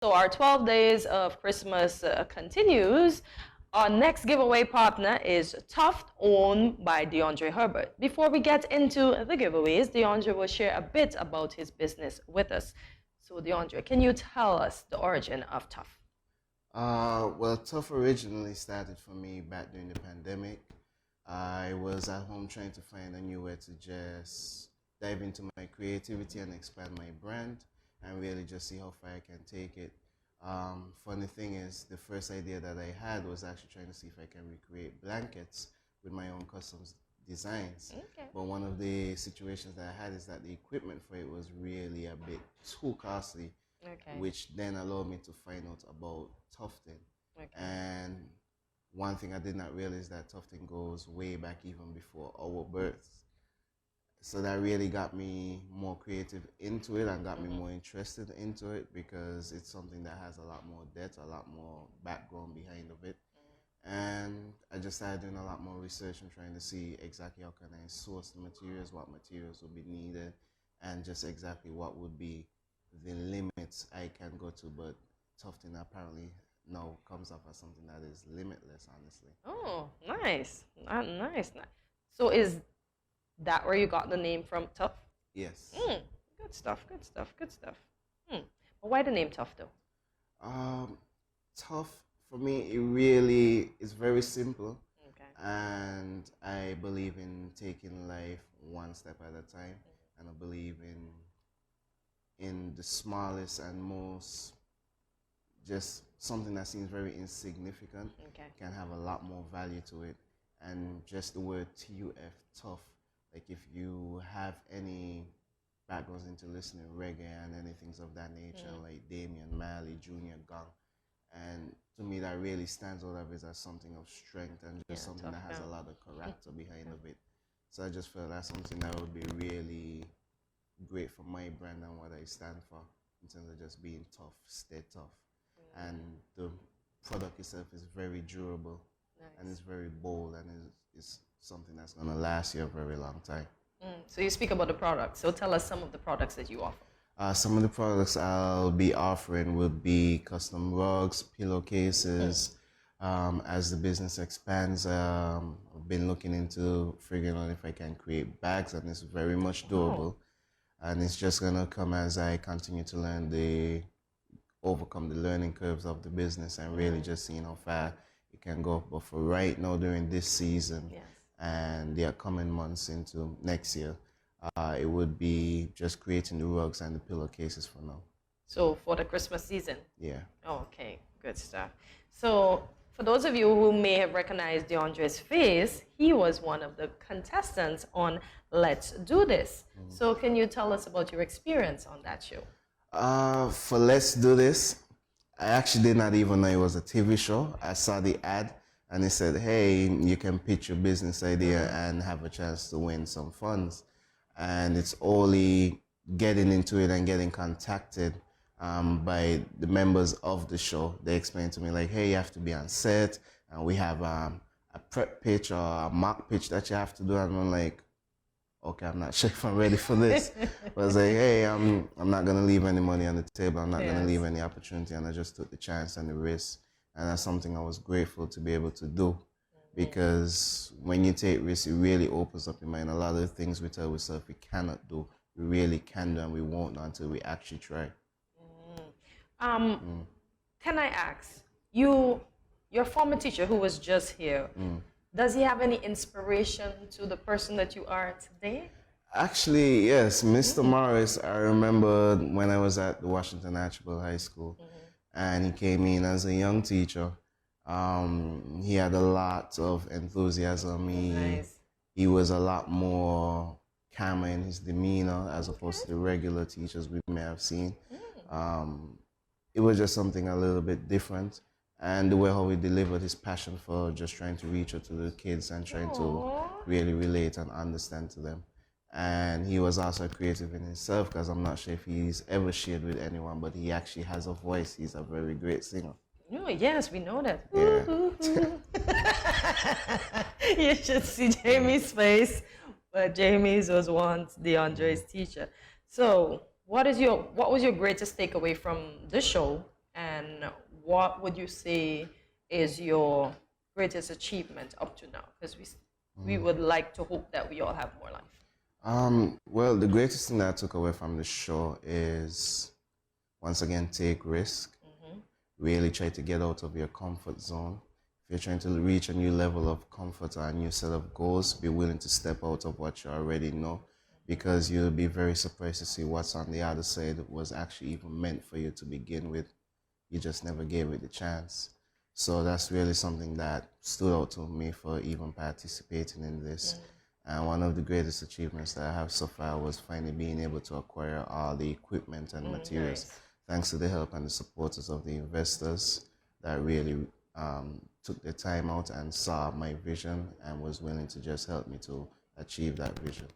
So our 12 days of Christmas continues. Our next giveaway partner is TUF, owned by Diandre Herbert. Before we get into the giveaways, Diandre will share a bit about his business with us. So Diandre, can you tell us the origin of TUF? Well, TUF originally started for me back during the pandemic. I was at home trying to find a new way to just dive into my creativity and expand my brand and really just see how far I can take it. Funny thing is, the first idea that I had was actually trying to see if I can recreate blankets with my own custom designs. Okay. But one of the situations that I had is that the equipment for it was really a bit too costly, Okay. which then allowed me to find out about tufting. Okay. And one thing I did not realize that tufting goes way back even before our births. So that really got me more creative into it and got me more interested into it because it's something that has a lot more depth, a lot more background behind of it. And I just started doing a lot more research and trying to see exactly how can I source the materials, what materials would be needed, and just exactly what would be the limits I can go to. But tufting apparently now comes off as something that is limitless, honestly. Oh, nice. Nice. So is that where you got the name from, TUF? Yes. Good stuff, good stuff, good stuff. But why the name TUF, though? TUF, for me, it really is very simple. Okay. And I believe in taking life one step at a time. And I believe in the smallest and most, just something that seems very insignificant can have a lot more value to it. And just the word TUF, tough, like if you have any backgrounds into listening reggae and anything of that nature, like Damian Marley, Junior Gong, and to me that really stands out of it as something of strength and just something that has a lot of character behind of it. So I just felt that's something that would be really great for my brand and what I stand for in terms of just being tough, stay tough. And the product itself is very durable and it's very bold and it's something that's going to last you a very long time. So you speak about the products. So tell us some of the products that you offer. Some of the products I'll be offering would be custom rugs, pillowcases. As the business expands, I've been looking into figuring out if I can create bags, and it's very much doable. And it's just gonna come as I continue to overcome the learning curves of the business and really just seeing how far it can go. But for right now, during this season and the upcoming months into next year, it would be just creating the rugs and the pillowcases for now. So for the Christmas season? Yeah. Okay, good stuff. So for those of you who may have recognized Diandre's face, he was one of the contestants on Let's Do This. So can you tell us about your experience on that show? For Let's Do This, I actually did not even know it was a TV show. I saw the ad and it said, hey, you can pitch your business idea and have a chance to win some funds. And it's only getting into it and getting contacted by the members of the show. They explained to me like, hey, you have to be on set and we have a prep pitch or a mock pitch that you have to do. And I'm like, okay, I'm not sure if I'm ready for this. But I was like, hey, I'm not gonna leave any money on the table. I'm not gonna leave any opportunity. And I just took the chance and the risk. And that's something I was grateful to be able to do. Because when you take risks, it really opens up your mind. A lot of the things we tell ourselves we cannot do, we really can do and we won't do until we actually try. Can I ask, your former teacher who was just here, does he have any inspiration to the person that you are today? Actually, yes. Mr. Morris, I remember when I was at the Washington Archibald High School and he came in as a young teacher. He had a lot of enthusiasm. He was a lot more calmer in his demeanor as opposed to the regular teachers we may have seen. It was just something a little bit different. And the way how he delivered his passion for just trying to reach out to the kids and trying to really relate and understand to them. And he was also creative in himself because I'm not sure if he's ever shared with anyone, but he actually has a voice. He's a very great singer. Oh, yes, we know that. Yeah. You should see Jamie's face. But Jamie's was once Diandre's teacher. So what was your greatest takeaway from the show what would you say is your greatest achievement up to now? Because we would like to hope that we all have more life. Well, the greatest thing that I took away from the show is, once again, take risk. Really try to get out of your comfort zone. If you're trying to reach a new level of comfort or a new set of goals, be willing to step out of what you already know, because you'll be very surprised to see what's on the other side was actually even meant for you to begin with. You just never gave it the chance. So that's really something that stood out to me for even participating in this. And one of the greatest achievements that I have so far was finally being able to acquire all the equipment and materials, Nice. thanks to the help and the supporters of the investors that really took the time out and saw my vision and was willing to just help me to achieve that vision.